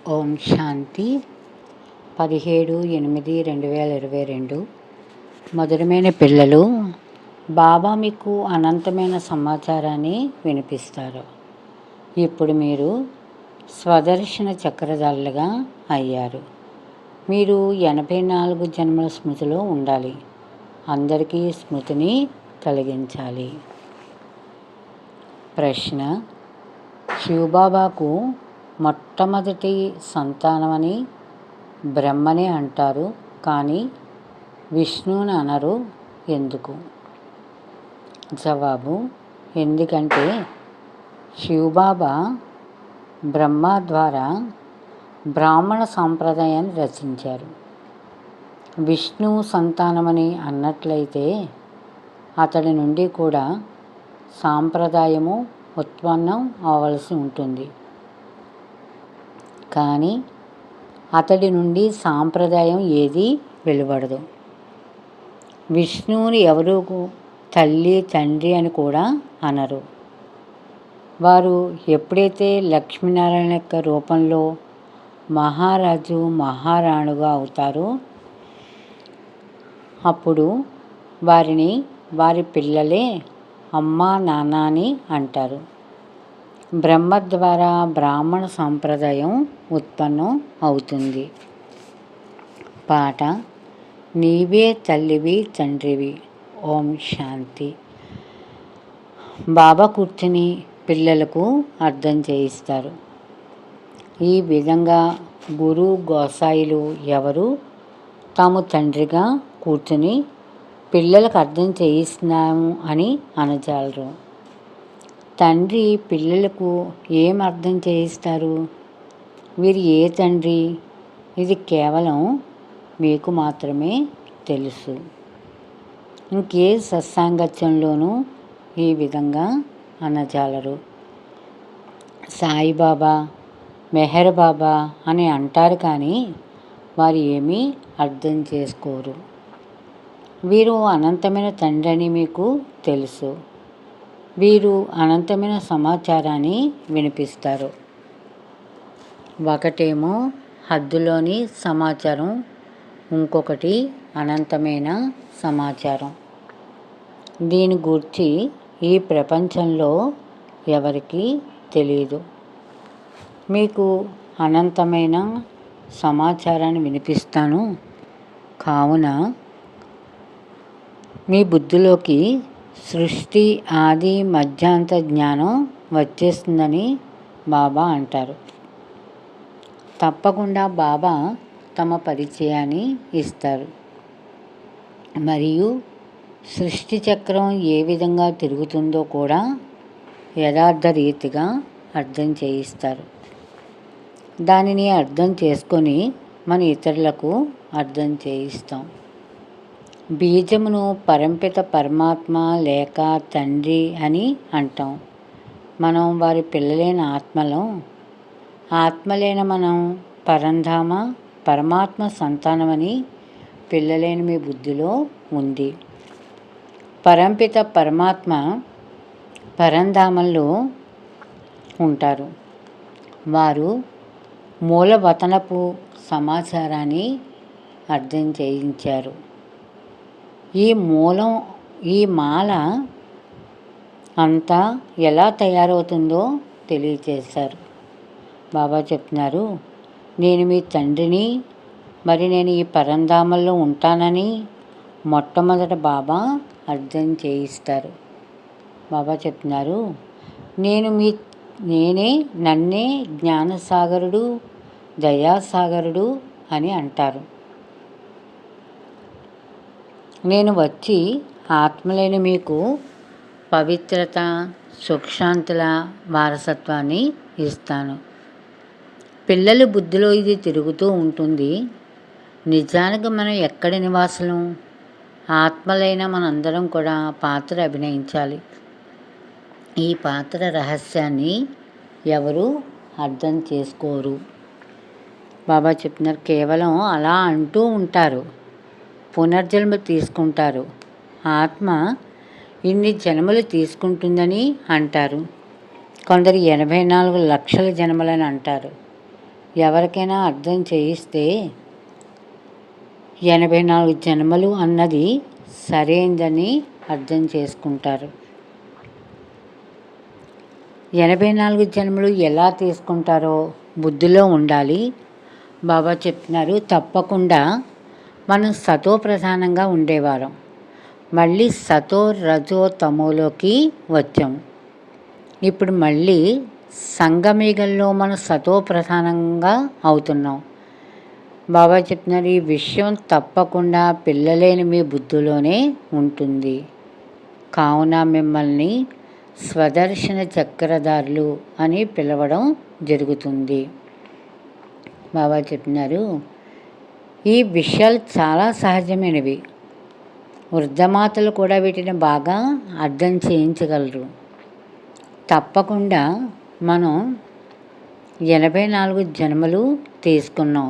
ఓం శాంతి 17/8/2022. మధురమైన పిల్లలు, బాబా మీకు అనంతమైన సమాచారాన్ని వినిపిస్తారు. ఇప్పుడు మీరు స్వదర్శన చక్రధారులుగా అయ్యారు. మీరు 84 జన్మల స్మృతిలో ఉండాలి. అందరికీ స్మృతిని కలిగించాలి. ప్రశ్న: శివబాబాకు మొట్టమొదటి సంతానమని బ్రహ్మనే అంటారు, కానీ విష్ణువుని అనరు, ఎందుకు? జవాబు: ఎందుకంటే శివబాబా బ్రహ్మ ద్వారా బ్రాహ్మణ సాంప్రదాయాన్ని రచించారు. విష్ణువు సంతానమని అన్నట్లయితే అతడి నుండి కూడా సాంప్రదాయము ఉత్పన్నం అవ్వవలసి ఉంటుంది. కానీ అతడి నుండి సాంప్రదాయం ఏదీ వెలువడదు. విష్ణువుని ఎవరు తల్లి తండ్రి అని కూడా అనరు. వారు ఎప్పుడైతే లక్ష్మీనారాయణ యొక్క రూపంలో మహారాజు మహారాణుగా అవుతారో అప్పుడు వారిని వారి పిల్లలే అమ్మా నాన్న అని అంటారు. బ్రహ్మ ద్వారా బ్రాహ్మణ సాంప్రదాయం ఉత్పన్నం అవుతుంది. పాట: నీవే తల్లివి తండ్రివి. ఓం శాంతి. బాబా కూర్చుని పిల్లలకు అర్థం చేయిస్తారు. ఈ విధంగా గురు గోసాయిలు ఎవరు తాము తండ్రిగా కూర్చుని పిల్లలకు అర్థం చేయిస్తున్నాము అని అనజాలరు. తండ్రి పిల్లలకు ఏం అర్థం చేయిస్తారు? వీరు ఏ తండ్రి? ఇది కేవలం మీకు మాత్రమే తెలుసు. ఇంకే సత్సాంగత్యంలోనూ ఈ విధంగా అనజాలరు. సాయిబాబా, మెహర్ బాబా అని అంటారు, కానీ వారు ఏమీ అర్థం చేసుకోరు. వీరు అనంతమైన తండ్రి అని మీకు తెలుసు. వీరు అనంతమైన సమాచారాన్ని వినిపిస్తారు. ఒకటేమో హద్దులోని సమాచారం, ఇంకొకటి అనంతమైన సమాచారం. దీని గురించి ఈ ప్రపంచంలో ఎవరికీ తెలియదు. మీకు అనంతమైన సమాచారాన్ని వినిపిస్తాను, కావున మీ బుద్ధిలోకి సృష్టి ఆది మధ్యాంత జ్ఞానం వచ్చేస్తుందని బాబా అంటారు. తప్పకుండా బాబా తమ పరిచయాన్ని ఇస్తారు మరియు సృష్టి చక్రం ఏ విధంగా తిరుగుతుందో కూడా యథార్థ రీతిగా అర్థం చేయిస్తారు. దానిని అర్థం చేసుకొని మన ఇతరులకు అర్థం చేయిస్తాం. బీజమును పరంపిత పరమాత్మ లేక తండ్రి అని అంటాం. మనం వారి పిల్లలైన ఆత్మలం. ఆత్మలైన మనం పరంధామ పరమాత్మ సంతానమని పిల్లలైన మీ బుద్ధిలో ఉంది. పరంపిత పరమాత్మ పరంధామంలో ఉంటారు. వారు మూలవతనపు సమాచారాన్ని అర్థం చేయించారు. ఈ మాల అంతా ఎలా తయారవుతుందో తెలియచేశారు. బాబా చెప్తున్నారు, నేను మీ తండ్రిని, మరి నేను ఈ పరంధామంలో ఉంటానని మొట్టమొదట బాబా అర్థం చేయిస్తారు. బాబా చెప్తున్నారు, నన్నే జ్ఞానసాగరుడు దయాసాగరుడు అని అంటారు. నేను వచ్చి ఆత్మలైన మీకు పవిత్రత సుఖశాంతుల వారసత్వాన్ని ఇస్తాను. పిల్లల బుద్ధిలో ఇది తిరుగుతూ ఉంటుంది. నిజానికి మనం ఎక్కడి నివాసులం? ఆత్మలైన మనందరం కూడా పాత్ర అభినయించాలి. ఈ పాత్ర రహస్యాన్ని ఎవరు అర్థం చేసుకోరు. బాబా చెప్తున్నారు, కేవలం అలా అంటూ ఉంటారు, పునర్జన్మ తీసుకుంటారు. ఆత్మ ఇన్ని జన్మలు తీసుకుంటుందని అంటారు. కొందరు 84 లక్షల జన్మలని అంటారు. ఎవరికైనా అర్థం చేయిస్తే 84 జన్మలు అన్నది సరైందని అర్థం చేసుకుంటారు. 84 జన్మలు ఎలా తీసుకుంటారో బుద్ధిలో ఉండాలి. బాబా చెప్తున్నారు, తప్పకుండా మనం సతో ప్రధానంగా ఉండేవారం, మళ్ళీ సతో రజో తమోలోకి వచ్చాము. ఇప్పుడు మళ్ళీ సంగమేగంలో మనం సతో ప్రధానంగా అవుతున్నాం. బాబా చెప్తున్నారు, ఈ విషయం తప్పకుండా పిల్లలేని మీ బుద్ధిలోనే ఉంటుంది. కావున మిమ్మల్ని స్వదర్శన చక్రధారులు అని పిలవడం జరుగుతుంది. బాబా చెప్తున్నారు, ఈ విషయాలు చాలా సహజమైనవి. వృద్ధమాతలు కూడా వీటిని బాగా అర్థం చేయించగలరు. తప్పకుండా మనం 84 జన్మలు తీసుకున్నాం.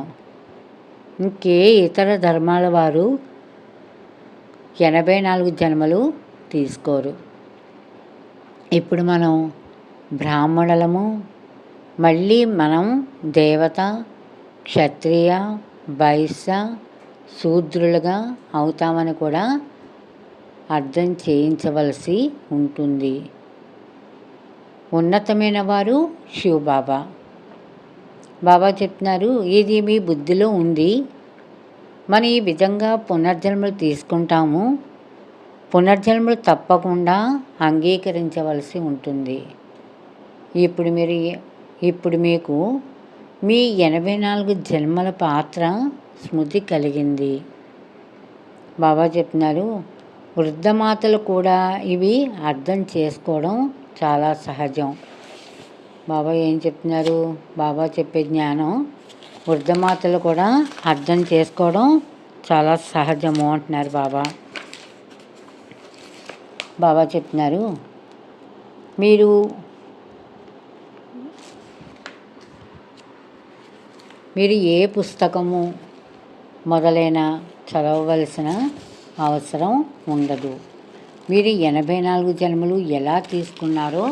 ఇంకే ఇతర ధర్మాల వారు 84 జన్మలు తీసుకోరు. ఇప్పుడు మనం బ్రాహ్మణులము, మళ్ళీ మనం దేవత, క్షత్రియ, వైశ్య, శూద్రులుగా అవుతామని కూడా అర్థం చేయించవలసి ఉంటుంది. ఉన్నతమైన వారు శివబాబా. బాబా చెప్తున్నారు, ఇది మీ బుద్ధిలో ఉంది. మనం ఈ విధంగా పునర్జన్మలు తీసుకుంటాము. పునర్జన్మలు తప్పకుండా అంగీకరించవలసి ఉంటుంది. ఇప్పుడు మీకు మీ 84 జన్మల పాత్ర స్మృతి కలిగింది. బాబా చెప్తున్నారు, వృద్ధమాతలు కూడా ఇవి అర్థం చేసుకోవడం చాలా సహజం. బాబా ఏం చెప్తున్నారు? బాబా చెప్పే జ్ఞానం వృద్ధమాతలు కూడా అర్థం చేసుకోవడం చాలా సహజము అంటున్నారు బాబా. బాబా చెప్తున్నారు, మీరు ఏ పుస్తకము మొదలైన చదవవలసిన అవసరం ఉండదు. మీరు 84 జన్మలు ఎలా తీసుకున్నారో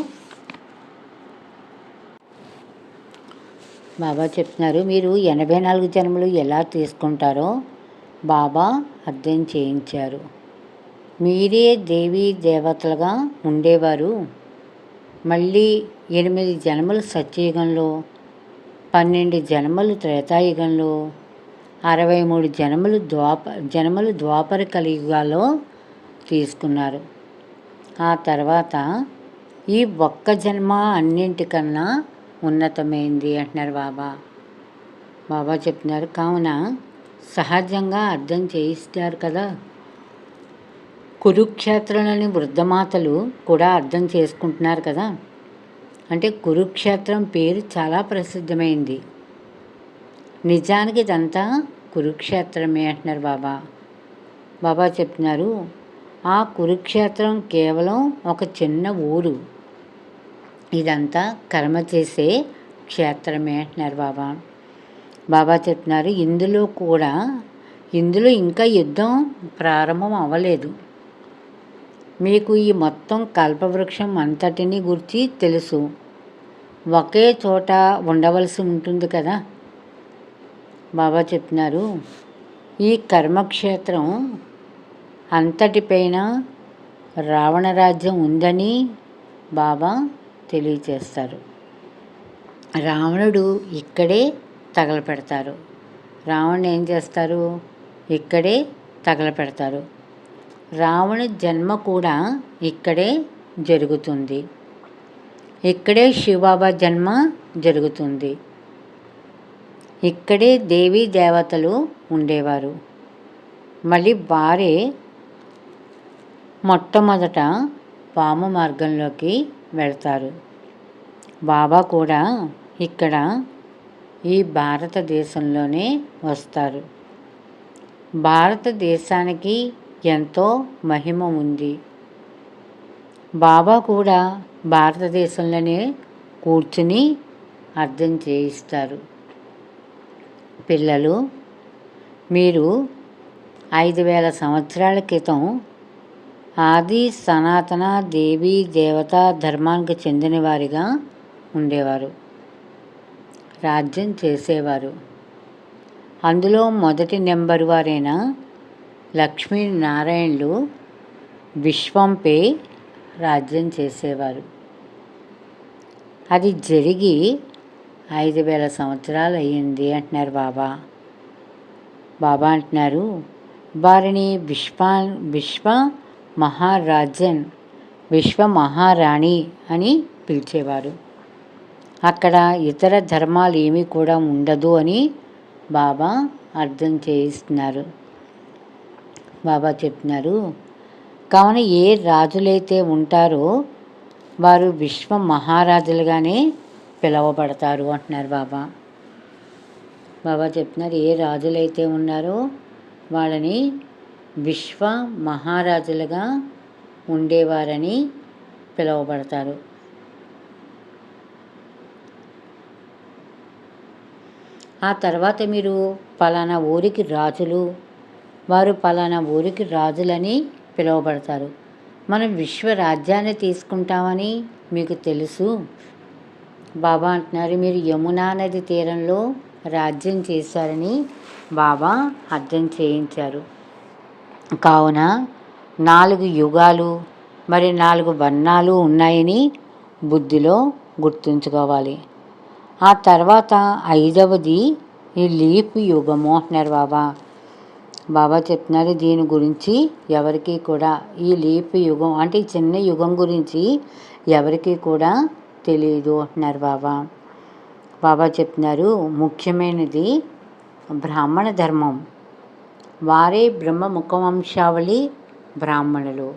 బాబా చెప్తున్నారు, మీరు 84 జన్మలు ఎలా తీసుకుంటారో బాబా అర్థం చేయించారు. మీరే దేవీ దేవతలుగా ఉండేవారు. మళ్ళీ 8 జన్మలు సత్యయుగంలో, 12 జన్మలు త్రేతాయుగంలో, 63 జన్మలు ద్వాపర కలియుగాలో తీసుకున్నారు. ఆ తర్వాత ఈ ఒక్క జన్మ అన్నింటికన్నా ఉన్నతమైంది అంటున్నారు బాబా. బాబా చెప్తున్నారు, కావున సహజంగా అర్థం చేయిస్తారు కదా. కురుక్షేత్రంలోని వృద్ధమాతలు కూడా అర్థం చేసుకుంటున్నారు కదా. అంటే కురుక్షేత్రం పేరు చాలా ప్రసిద్ధమైంది. నిజానికి ఇదంతా కురుక్షేత్రమే అంటున్నారు బాబా. బాబా చెప్తున్నారు, ఆ కురుక్షేత్రం కేవలం ఒక చిన్న ఊరు. ఇదంతా కర్మ చేసే క్షేత్రమే అంటున్నారు బాబా. బాబా చెప్తున్నారు, ఇందులో ఇంకా యుద్ధం ప్రారంభం అవ్వలేదు. మీకు ఈ మొత్తం కల్పవృక్షం అంతటిని గురించి తెలుసు. ఒకే చోట ఉండవలసి ఉంటుంది కదా. బాబా చెప్తున్నారు, ఈ కర్మక్షేత్రం అంతటిపైన రావణ రాజ్యం ఉందని బాబా తెలియచేస్తారు. రావణుడు ఇక్కడే తగలపెడతారు. రావణుడు ఏం చేస్తారు? ఇక్కడే తగలపెడతారు. రావణ జన్మ కూడా ఇక్కడే జరుగుతుంది. ఇక్కడే శివబాబా జన్మ జరుగుతుంది. ఇక్కడే దేవీ దేవతలు ఉండేవారు. మళ్ళీ వారే మొట్టమొదట వామ మార్గంలోకి వెళ్తారు. బాబా కూడా ఇక్కడ ఈ భారతదేశంలోనే వస్తారు. భారతదేశానికి ఎంతో మహిమ ఉంది. బాబా కూడా భారతదేశంలోనే కూర్చుని అర్థం చేయిస్తారు. పిల్లలు, మీరు 5000 సంవత్సరాల క్రితం ఆది సనాతన దేవీ దేవతా ధర్మానికి చెందిన వారిగా ఉండేవారు. రాజ్యం చేసేవారు. అందులో మొదటి నెంబర్ వారైన లక్ష్మీనారాయణులు విశ్వంపై రాజ్యం చేసేవారు. అది జరిగి 5000 సంవత్సరాలు అయ్యింది అంటున్నారు బాబా. బాబా అంటున్నారు, వారిని విశ్వ మహారాజన్, విశ్వ మహారాణి అని పిలిచేవారు. అక్కడ ఇతర ధర్మాలు ఏమీ కూడా ఉండదు అని బాబా అర్థం చేయిస్తున్నారు. బాబా చెప్తున్నారు, కావున ఏ రాజులైతే ఉంటారో వారు విశ్వ మహారాజులుగానే పిలువబడతారు అంటున్నారు బాబా. బాబా చెప్తున్నారు, ఏ రాజులైతే ఉన్నారో వాళ్ళని విశ్వ మహారాజులుగా ఉండేవారని పిలువబడతారు. ఆ తర్వాత మీరు పలానా ఊరికి రాజులు, వారు పలానా ఊరికి రాజులని పిలువబడతారు. మనం విశ్వరాజ్యాన్ని తీసుకుంటామని మీకు తెలుసు. బాబా అంటున్నారు, మీరు యమునా నది తీరంలో రాజ్యం చేశారని బాబా అర్థం చేయించారు. కావున 4 యుగాలు మరి 4 వర్ణాలు ఉన్నాయని బుద్ధిలో గుర్తుంచుకోవాలి. ఆ తర్వాత 5వది ఈ లీప్ యుగము అంటున్నారు బాబా. బాబా చెప్తున్నారు, దీని గురించి ఎవరికి కూడా, ఈ లీప్ యుగం అంటే ఈ చిన్న యుగం గురించి ఎవరికి కూడా తెలియదు అంటున్నారు బాబా. బాబా చెప్తున్నారు, ముఖ్యమైనది బ్రాహ్మణ ధర్మం. వారే బ్రహ్మ ముఖవంశావళి బ్రాహ్మణులు.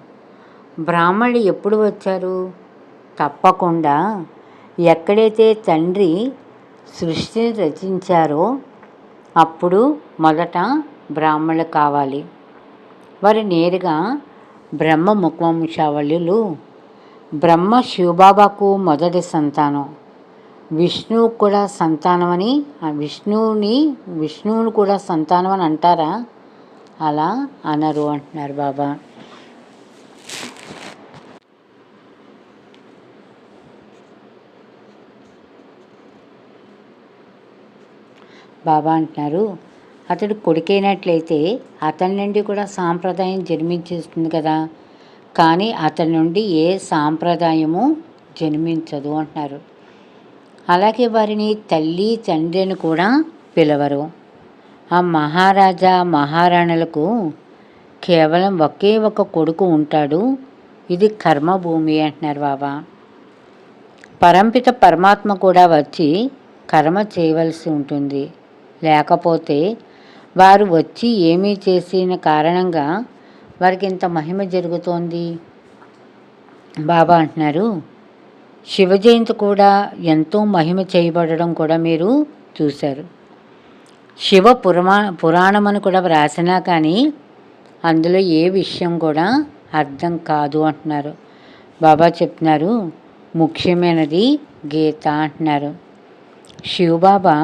బ్రాహ్మణులు ఎప్పుడు వచ్చారు? తప్పకుండా ఎక్కడైతే తండ్రి సృష్టిని రచించారో అప్పుడు మొదట బ్రాహ్మణులు కావాలి. వారు నేరుగా బ్రహ్మ ముఖవంశావళులు. బ్రహ్మ శివబాబాకు మొదటి సంతానం. విష్ణువు కూడా సంతానమని, విష్ణువుని కూడా సంతానం అని అంటారా? అలా అనరు అంటున్నారు బాబా. బాబా అంటున్నారు, అతడు కొడుకైనట్లయితే అతని నుండి కూడా సాంప్రదాయం జన్మించేస్తుంది కదా, కానీ అతని నుండి ఏ సాంప్రదాయము జన్మించదు అంటున్నారు. అలాగే వారిని తల్లి తండ్రి అని కూడా పిలవరు. ఆ మహారాజా మహారాణులకు కేవలం ఒకే ఒక కొడుకు ఉంటాడు. ఇది కర్మభూమి అంటున్నారు బాబా. పరంపిత పరమాత్మ కూడా వచ్చి కర్మ చేయవలసి ఉంటుంది. లేకపోతే వారు వచ్చి ఏమీ చేసిన కారణంగా వారికి ఇంత మహిమ జరుగుతోంది. బాబా అంటున్నారు, శివ జయంతి కూడా ఎంతో మహిమ చేయబడడం కూడా మీరు చూశారు. శివ పురాణం అని కూడా వ్రాసినా కానీ అందులో ఏ విషయం కూడా అర్థం కాదు అంటున్నారు. బాబా చెప్తున్నారు, ముఖ్యమైనది గీత అంటున్నారు. శివబాబా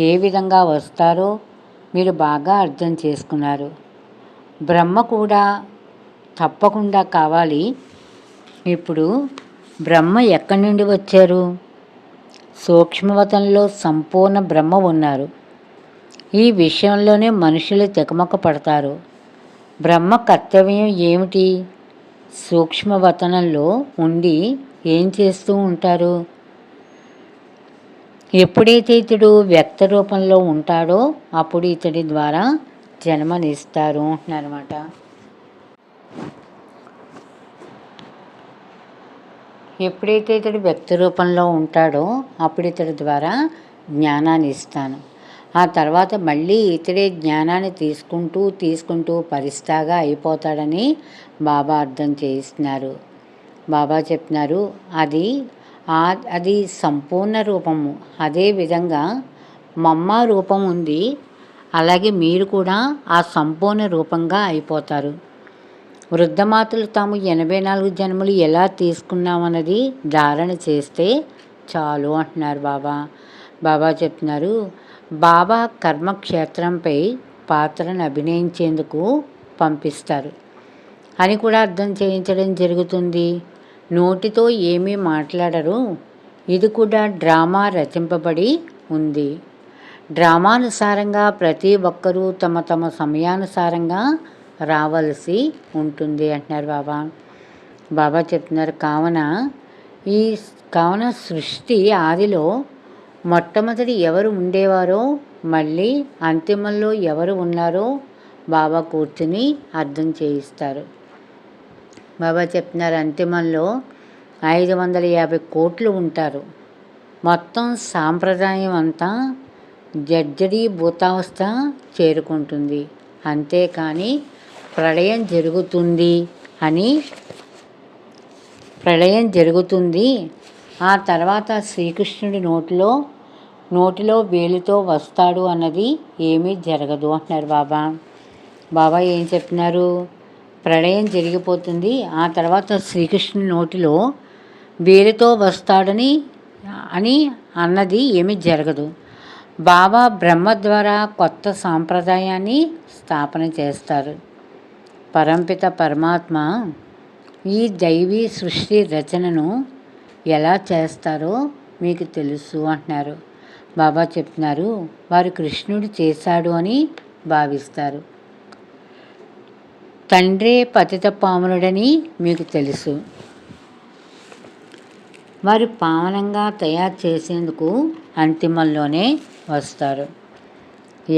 ఏ విధంగా వస్తారో మీరు బాగా అర్థం చేసుకున్నారు. బ్రహ్మ కూడా తప్పకుండా కావాలి. ఇప్పుడు బ్రహ్మ ఎక్కడి నుండి వచ్చారు? సూక్ష్మవతంలో సంపూర్ణ బ్రహ్మ ఉన్నారు. ఈ విషయంలోనే మనుషులు తికమక పడతారు. బ్రహ్మ కర్తవ్యం ఏమిటి? సూక్ష్మవతనంలో ఉండి ఏం చేస్తూ ఉంటారు? ఎప్పుడైతే ఇతడు వ్యక్త రూపంలో ఉంటాడో అప్పుడు ఇతడి ద్వారా జన్మనిస్తారు అంటున్నారన్నమాట. ఎప్పుడైతే ఇతడు వ్యక్త రూపంలో ఉంటాడో అప్పుడు ఇతడి ద్వారా జ్ఞానాన్ని ఇస్తాను. ఆ తర్వాత మళ్ళీ ఇతడే జ్ఞానాన్ని తీసుకుంటూ పరిస్థాగా అయిపోతాడని బాబా అర్థం చేయిస్తున్నారు. బాబా చెప్తున్నారు, అది సంపూర్ణ రూపము. అదేవిధంగా మమ్మ రూపం ఉంది. అలాగే మీరు కూడా ఆ సంపూర్ణ రూపంగా అయిపోతారు. వృద్ధమాతలు తాము 84 జన్మలు ఎలా తీసుకున్నామన్నది ధారణ చేస్తే చాలు అంటున్నారు బాబా. బాబా చెప్తున్నారు, బాబా కర్మక్షేత్రంపై పాత్రను అభినయించేందుకు పంపిస్తారు అని కూడా అర్థం చేయించడం జరుగుతుంది. నోటితో ఏమీ మాట్లాడరు. ఇది కూడా డ్రామా రచింపబడి ఉంది. డ్రామానుసారంగా ప్రతి ఒక్కరూ తమ తమ సమయానుసారంగా రావలసి ఉంటుంది అంటున్నారు బాబా. బాబా చెప్తున్నారు, కావున సృష్టి ఆదిలో మొట్టమొదటి ఎవరు ఉండేవారో మళ్ళీ అంతిమంలో ఎవరు ఉన్నారో బాబా కూర్చుని అర్థం చేయిస్తారు. బాబా చెప్తున్నారు, అంతిమంలో 550 కోట్లు ఉంటారు. మొత్తం సాంప్రదాయం అంతా జర్జరీభూతావస్థ చేరుకుంటుంది. అంతేకాని ప్రళయం జరుగుతుంది, ఆ తర్వాత శ్రీకృష్ణుడి నోటిలో వేలుతో వస్తాడు అన్నది ఏమీ జరగదు అంటున్నారు బాబా. బాబా ఏం చెప్తున్నారు, ప్రళయం జరిగిపోతుంది, ఆ తర్వాత శ్రీకృష్ణుడి నోటిలో వేలుతో వస్తాడని అన్నది ఏమీ జరగదు. బాబా బ్రహ్మ ద్వారా కొత్త సాంప్రదాయాన్ని స్థాపన చేస్తారు. పరంపిత పరమాత్మ ఈ దైవీ సృష్టి రచనను ఎలా చేస్తారో మీకు తెలుసు అంటున్నారు. బాబా చెప్తున్నారు, వారు కృష్ణుడు చేశాడు అని భావిస్తారు. తండ్రే పతిత పావనుడని మీకు తెలుసు. వారు పావనంగా తయారు చేసేందుకు అంతిమంలోనే వస్తారు.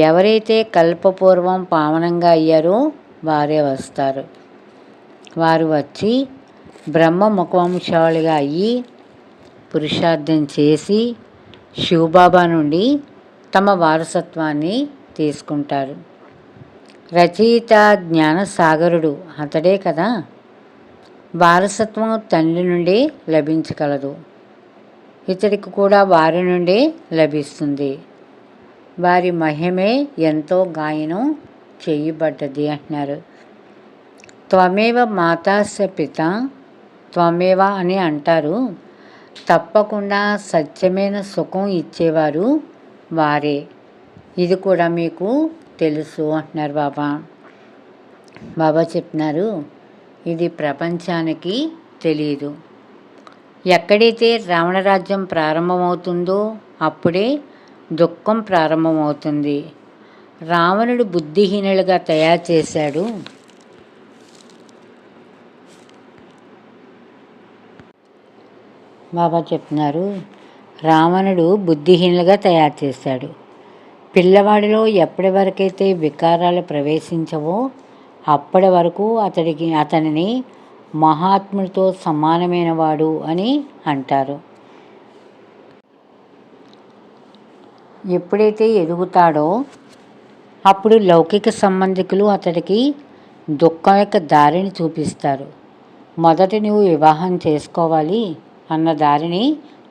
ఎవరైతే కల్పపూర్వం పావనంగా అయ్యారో వారే వస్తారు. వారు వచ్చి బ్రహ్మ ముఖవంశాలుగా అయ్యి పురుషార్థం చేసి శివబాబా నుండి తమ వారసత్వాన్ని తీసుకుంటారు. రచయిత జ్ఞానసాగరుడు అతడే కదా. వారసత్వం తండ్రి నుండి లభించగలదు, ఇతడికి కూడా వారి నుండే లభిస్తుంది. వారి మహిమే ఎంతో గాయనం చేయబడ్డది అంటున్నారు. త్వమేవ మాతాస్య పిత త్వమేవ అని అంటారు. తప్పకుండా సత్యమైన సుఖం ఇచ్చేవారు వారే. ఇది కూడా మీకు తెలుసు అంటున్నారు బాబా. బాబా చెప్తున్నారు, ఇది ప్రపంచానికి తెలియదు. ఎక్కడైతే రావణరాజ్యం ప్రారంభమవుతుందో అప్పుడే దుఃఖం ప్రారంభమవుతుంది. రావణుడు బుద్ధిహీనులుగా తయారు చేశాడు. బాబా చెప్తున్నారు, రావణుడు బుద్ధిహీనులుగా తయారు చేశాడు. పిల్లవాడిలో ఎప్పటి వరకైతే వికారాలు ప్రవేశించవో అప్పటి వరకు అతనిని మహాత్ముడితో సమానమైన వాడు అని అంటారు. ఎప్పుడైతే ఎదుగుతాడో అప్పుడు లౌకిక సంబంధికులు అతడికి దుఃఖం యొక్క దారిని చూపిస్తారు. మొదట నువ్వు వివాహం చేసుకోవాలి అన్న దారిని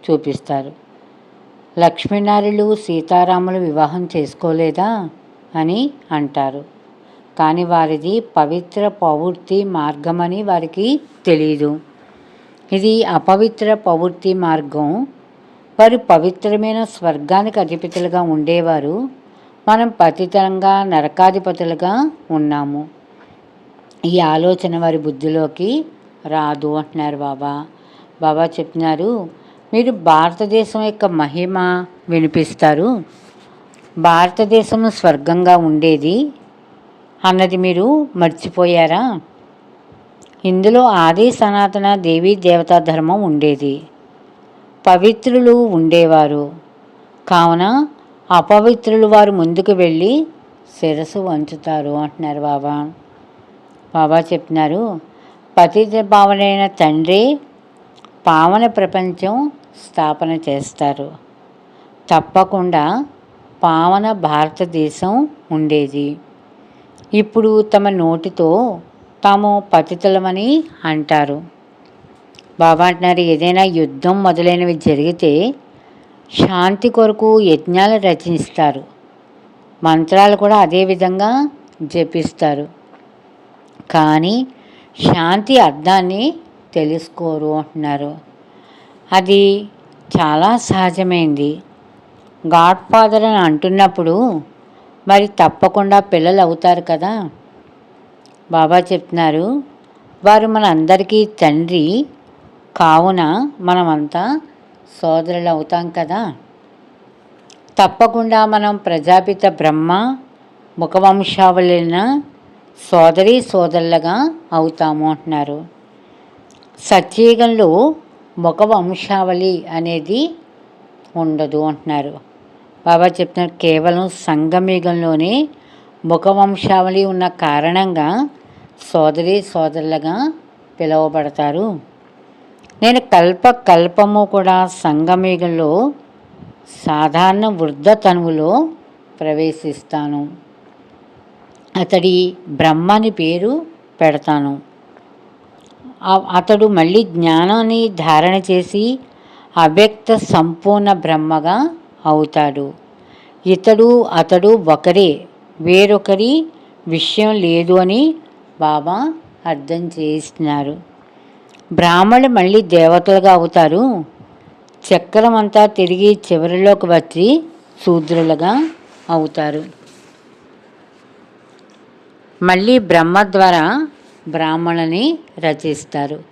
చూపిస్తారు. లక్ష్మీనారాయణులు సీతారాములు వివాహం చేసుకోలేదా అని అంటారు. కానీ వారిది పవిత్ర ప్రవృత్తి మార్గమని వారికి తెలియదు. ఇది అపవిత్ర ప్రవృత్తి మార్గం. వారు పవిత్రమైన స్వర్గానికి అధిపతులుగా ఉండేవారు. మనం పతితంగా నరకాధిపతులుగా ఉన్నాము. ఈ ఆలోచన వారి బుద్ధిలోకి రాదు అంటున్నారు బాబా. బాబా చెప్తున్నారు, మీరు భారతదేశం యొక్క మహిమ వినిపిస్తారు. భారతదేశం స్వర్గంగా ఉండేది అన్నది మీరు మర్చిపోయారా? ఇందులో ఆది సనాతన దేవీ దేవతా ధర్మం ఉండేది. పవిత్రులు ఉండేవారు. కావున అపవిత్రులు వారు ముందుకు వెళ్ళి శిరస్సు వంచుతారు అంటున్నారు బాబా. బాబా చెప్తున్నారు, పతిత పావనైన తండ్రి పావన ప్రపంచం స్థాపన చేస్తారు. తప్పకుండా పావన భారతదేశం ఉండేది. ఇప్పుడు తమ నోటితో తాము పతితులమని అంటారు. బాబా అంటున్నారు, ఏదైనా యుద్ధం మొదలైనవి జరిగితే శాంతి కొరకు యజ్ఞాలు రచిస్తారు. మంత్రాలు కూడా అదే విధంగా జపిస్తారు. కానీ శాంతి అర్థాన్ని తెలుసుకోరు అంటున్నారు. అది చాలా సహజమైంది. గాడ్ ఫాదర్ అని అంటున్నప్పుడు మరి తప్పకుండా పిల్లలు అవుతారు కదా. బాబా చెప్తున్నారు, వారు మన అందరికీ తండ్రి. కావున మనమంతా సోదరులు అవుతాం కదా. తప్పకుండా మనం ప్రజాపిత బ్రహ్మ ముఖవంశావళిన సోదరి సోదరులుగా అవుతాము అంటున్నారు. సత్యయుగంలో ముఖవంశావళి అనేది ఉండదు అంటున్నారు. బాబా చెప్తున్నారు కేవలం సంగమయుగంలోనే ముఖవంశావళి ఉన్న కారణంగా సోదరి సోదరులుగా పిలువబడతారు. నేను కల్పము కూడా సంగమయుగంలో సాధారణ వృద్ధ తనువులో ప్రవేశిస్తాను. అతడి బ్రహ్మని పేరు పెడతాను. అతడు మళ్ళీ జ్ఞానాన్ని ధారణ చేసి అవ్యక్త సంపూర్ణ బ్రహ్మగా అవుతాడు. అతడు ఒకరే, వేరొకరి విషయం లేదు అని బాబా అర్థం చేయిస్తున్నారు. బ్రాహ్మణులు మళ్ళీ దేవతలుగా అవుతారు. చక్రం అంతా తిరిగి చివరిలోకి వచ్చి శూద్రులుగా అవుతారు. మళ్ళీ బ్రహ్మ ద్వారా బ్రాహ్మణుని రచిస్తారు.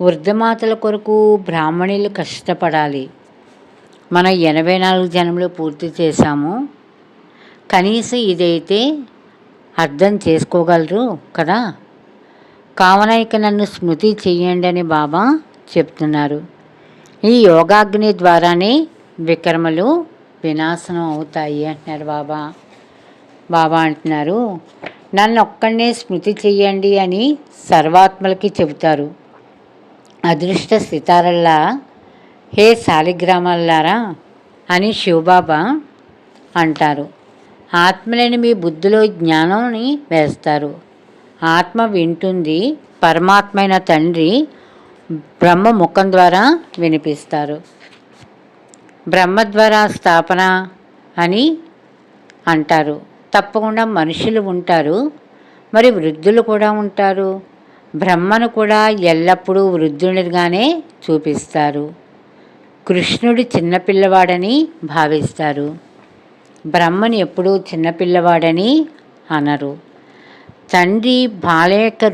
వృద్ధమాతల కొరకు బ్రాహ్మణులు కష్టపడాలి. మనం 84 జన్మలు పూర్తి చేశాము. కనీసం ఇదైతే అర్థం చేసుకోగలరు కదా. కావున ఇక నన్ను స్మృతి చెయ్యండి అని బాబా చెప్తున్నారు. ఈ యోగాగ్ని ద్వారానే వికర్మలు వినాశనం అవుతాయి అంటున్నారు బాబా. బాబా అంటున్నారు నన్ను ఒక్కడనే స్మృతి చెయ్యండి అని సర్వాత్మలకి చెబుతారు. అదృష్ట సితారల్లా, హే శాలిగ్రామాలారా అని శివబాబా అంటారు. ఆత్మలేని మీ బుద్ధిలో జ్ఞానాన్ని వేస్తారు. ఆత్మ వింటుంది. పరమాత్మైన తండ్రి బ్రహ్మ ముఖం ద్వారా వినిపిస్తారు. బ్రహ్మ ద్వారా స్థాపన అని అంటారు. తప్పకుండా మనుషులు ఉంటారు, మరి వృద్ధులు కూడా ఉంటారు. బ్రహ్మను కూడా ఎల్లప్పుడూ వృద్ధునిగానే చూపిస్తారు. కృష్ణుడు చిన్నపిల్లవాడని భావిస్తారు. బ్రహ్మని ఎప్పుడూ చిన్నపిల్లవాడని అనరు. తండ్రి బాల యొక్క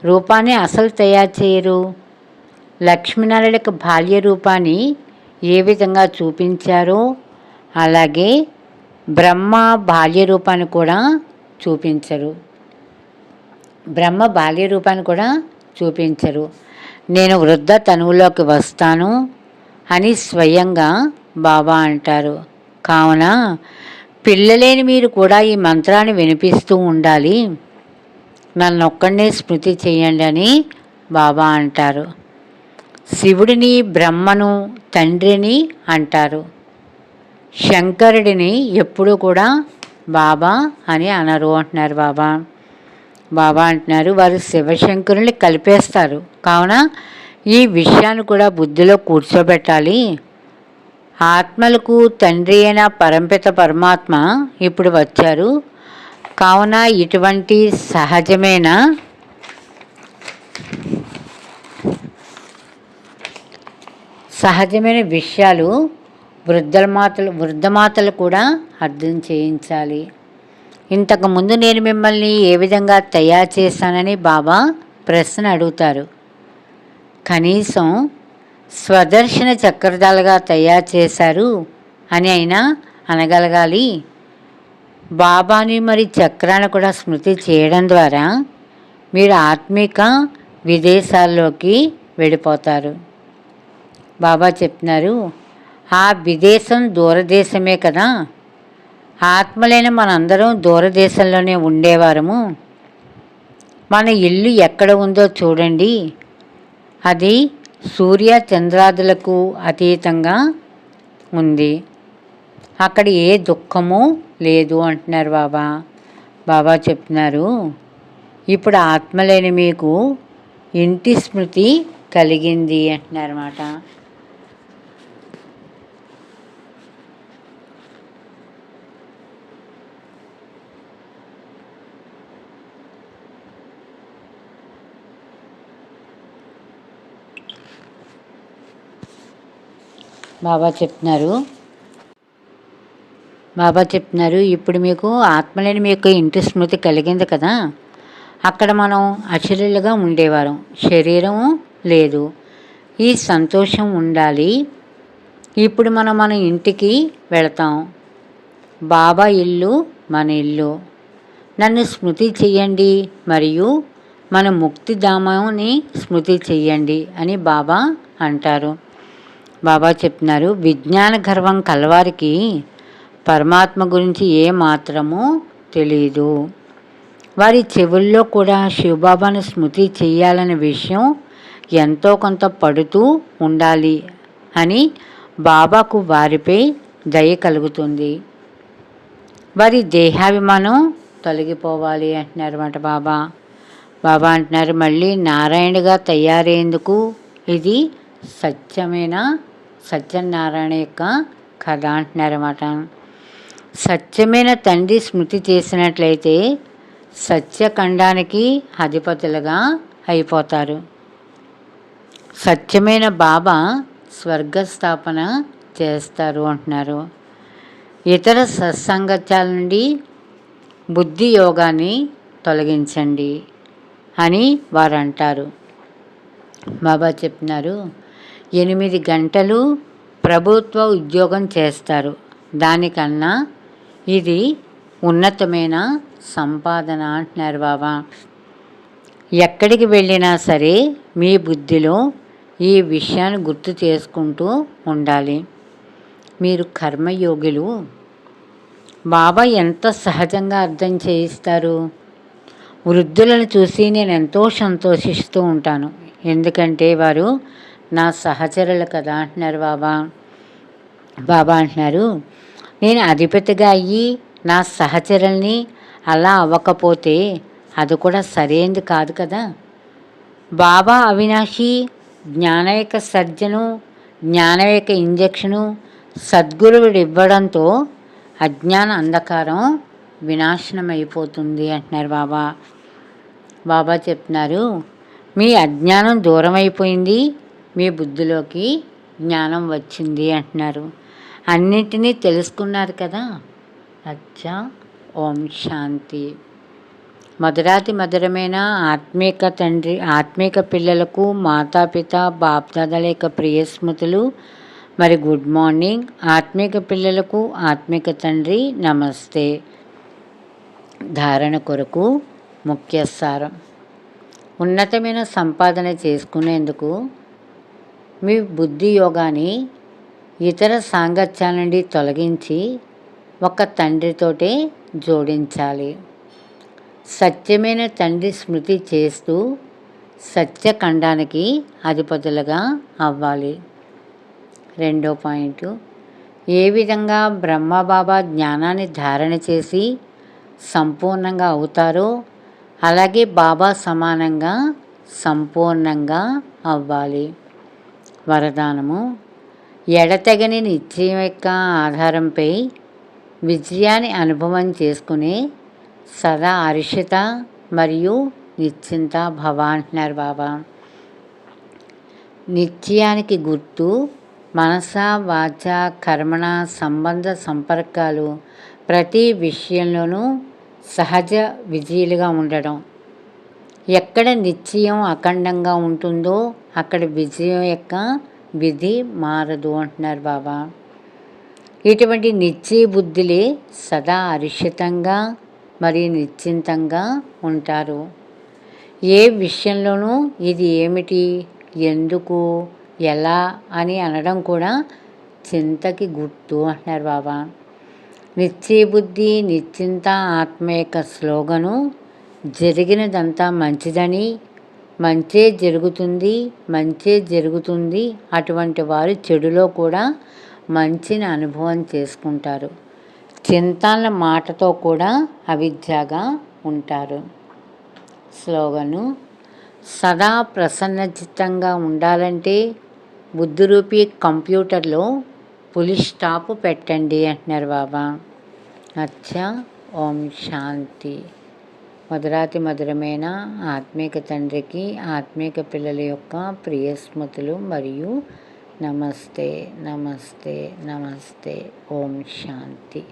రూపాన్ని అసలు తయారు చేయరు. లక్ష్మీనారాయణ బాల్య రూపాన్ని ఏ విధంగా చూపించారో అలాగే బ్రహ్మ బాల్య రూపాన్ని కూడా చూపించరు. నేను వృద్ధ తనువులోకి వస్తాను అని స్వయంగా బాబా అంటారు. కావున పిల్లలేని మీరు కూడా ఈ మంత్రాన్ని వినిపిస్తూ ఉండాలి. నన్నొక్కడనే స్మృతి చేయండి అని బాబా అంటారు. శివుడిని బ్రహ్మను తండ్రిని అంటారు. శంకరుడిని ఎప్పుడూ కూడా బాబా అని అనరు అంటున్నారు బాబా. బాబా అంటున్నారు వారు శివశంకరుని కలిపేస్తారు. కావున ఈ విషయాన్ని కూడా బుద్ధిలో కూర్చోబెట్టాలి. ఆత్మలకు తండ్రి అయిన పరంపిత పరమాత్మ ఇప్పుడు వచ్చారు. కావున ఇటువంటి సహజమైన విషయాలు వృద్ధమాతలు కూడా అర్థం చేయించాలి. ఇంతకుముందు నేను మిమ్మల్ని ఏ విధంగా తయారు చేశానని బాబా ప్రశ్న అడుగుతారు. కనీసం స్వదర్శన చక్రధాలుగా తయారు చేశారు అని అయినా అనగలగాలి. బాబాని మరి చక్రాన్ని కూడా స్మృతి చేయడం ద్వారా మీరు ఆత్మిక విదేశాల్లోకి వెళ్ళిపోతారు. బాబా చెప్తున్నారు ఆ విదేశం దూరదేశమే కదా. ఆత్మలైన మనందరం దూరదేశంలోనే ఉండేవారము. మన ఇల్లు ఎక్కడ ఉందో చూడండి. అది సూర్య చంద్రాదులకు అతీతంగా ఉంది. అక్కడ ఏ దుఃఖము లేదు అంటున్నారు బాబా. బాబా చెప్తున్నారు ఇప్పుడు ఆత్మలేని మీకు ఇంటి స్మృతి కలిగింది అంటున్నారన్నమాట. బాబా చెప్తున్నారు ఇప్పుడు మీకు ఆత్మలేని మీకు ఇంటి స్మృతి కలిగింది కదా. అక్కడ మనం అశరీరులుగా ఉండేవారం, శరీరం లేదు. ఈ సంతోషం ఉండాలి. ఇప్పుడు మనం మన ఇంటికి వెళతాం. బాబా ఇల్లు మన ఇల్లు. నన్ను స్మృతి చెయ్యండి మరియు మన ముక్తిధామాన్ని స్మృతి చెయ్యండి అని బాబా అంటారు. బాబా చెప్తున్నారు, విజ్ఞాన గర్వం కలవారికి పరమాత్మ గురించి ఏమాత్రమూ తెలియదు. వారి చెవుల్లో కూడా శివబాబాను స్మృతి చెయ్యాలనే విషయం ఎంతో కొంత పడుతూ ఉండాలి అని బాబాకు వారిపై దయ కలుగుతుంది. వారి దేహాభిమానం తొలగిపోవాలి అంటున్నారన్నమాట బాబా. బాబా అంటున్నారు, మళ్ళీ నారాయణగా తయారయ్యేందుకు ఇది సత్యనారాయణ యొక్క కథ అంటున్నారన్నమాట. సత్యమైన తండ్రి స్మృతి చేసినట్లయితే సత్యఖండానికి అధిపతులుగా అయిపోతారు. సత్యమైన బాబా స్వర్గస్థాపన చేస్తారు అంటున్నారు. ఇతర సత్సంగత్యాల నుండి బుద్ధి యోగాన్ని తొలగించండి అని వారు అంటారు. బాబా చెప్తున్నారు, 8 గంటలు ప్రభుత్వ ఉద్యోగం చేస్తారు. దానికన్నా ఇది ఉన్నతమైన సంపాదన అంటున్నారు బాబా. ఎక్కడికి వెళ్ళినా సరే మీ బుద్ధిలో ఈ విషయాన్ని గుర్తు చేసుకుంటూ ఉండాలి. మీరు కర్మయోగులు. బాబా ఎంత సహజంగా అర్థం చేయిస్తారు. వృద్ధులను చూసి నేను ఎంతో సంతోషిస్తూ ఉంటాను. ఎందుకంటే వారు నా సహచరులు కదా అంటున్నారు బాబా. బాబా అంటున్నారు, నేను అధిపతిగా అయ్యి నా సహచరుల్ని అలా అవ్వకపోతే అది కూడా సరైనది కాదు కదా. బాబా అవినాశి, జ్ఞానవేక సర్జను, జ్ఞానవేక ఇంజెక్షను సద్గురువుడు ఇవ్వడంతో అజ్ఞాన అంధకారం వినాశనం అయిపోతుంది అంటున్నారు బాబా. బాబా చెప్తున్నారు, మీ అజ్ఞానం దూరం అయిపోయింది, మీ బుద్ధిలోకి జ్ఞానం వచ్చింది అంటున్నారు. అన్నింటినీ తెలుసుకున్నారు కదా. అచ్చా, ఓం శాంతి. మధురాతి మధురమైన ఆత్మీక పిల్లలకు మాతాపిత బాప్దాదాల యొక్క ప్రియ స్మృతులు. మరి గుడ్ మార్నింగ్. ఆత్మీక పిల్లలకు ఆత్మీక తండ్రి నమస్తే. ధారణ కొరకు ముఖ్య సారం. ఉన్నతమైన సంపాదన చేసుకునేందుకు మీ బుద్ధి యోగాన్ని ఇతర సాంగత్యాల నుండి తొలగించి ఒక తండ్రితోటే జోడించాలి. సత్యమైన తండ్రి స్మృతి చేస్తూ సత్యఖండానికి అధిపతులుగా అవ్వాలి. 2వ పాయింట్, ఏ విధంగా బ్రహ్మబాబా జ్ఞానాన్ని ధారణ చేసి సంపూర్ణంగా అవుతారో అలాగే బాబా సమానంగా సంపూర్ణంగా అవ్వాలి. వరదానము, ఎడతెగని నిశ్చయం యొక్క ఆధారంపై విజయాన్ని అనుభవం చేసుకునే సదా హర్షిత మరియు నిశ్చింత భవ అంటున్నారు బాబా. నిశ్చయానికి గుర్తు మనస వాచ కర్మణ సంబంధ సంపర్కాలు ప్రతి విషయంలోనూ సహజ విజయులుగా ఉండడం. ఎక్కడ నిశ్చయం అఖండంగా ఉంటుందో అక్కడ విజయం యొక్క విధి మారదు అంటున్నారు బాబా. ఇటువంటి నిశ్చయ బుద్ధులే సదా హర్షితంగా మరియు నిశ్చింతంగా ఉంటారు. ఏ విషయంలోనూ ఇది ఏమిటి, ఎందుకు, ఎలా అని అనడం కూడా చింతకి గుర్తు అంటున్నారు బాబా. నిశ్చయబుద్ధి నిశ్చింత ఆత్మ యొక్క స్లోగను జరిగినదంతా మంచిదని, మంచే జరుగుతుంది. అటువంటి వారు చెడులో కూడా మంచిని అనుభవం చేసుకుంటారు. చింతన మాటతో కూడా అవిద్యగా ఉంటారు. స్లోగను, సదా ప్రసన్నచిత్తంగా ఉండాలంటే బుద్ధిరూపి కంప్యూటర్లో పులి స్టాప్ పెట్టండి అంటున్నారు బాబా. అచ్చా, ఓం శాంతి. మధురాతి మధురమైన ఆత్మీక తండ్రికి ఆత్మీక పిల్లల యొక్క ప్రియ స్మృతులు మరియు నమస్తే. ఓం శాంతి.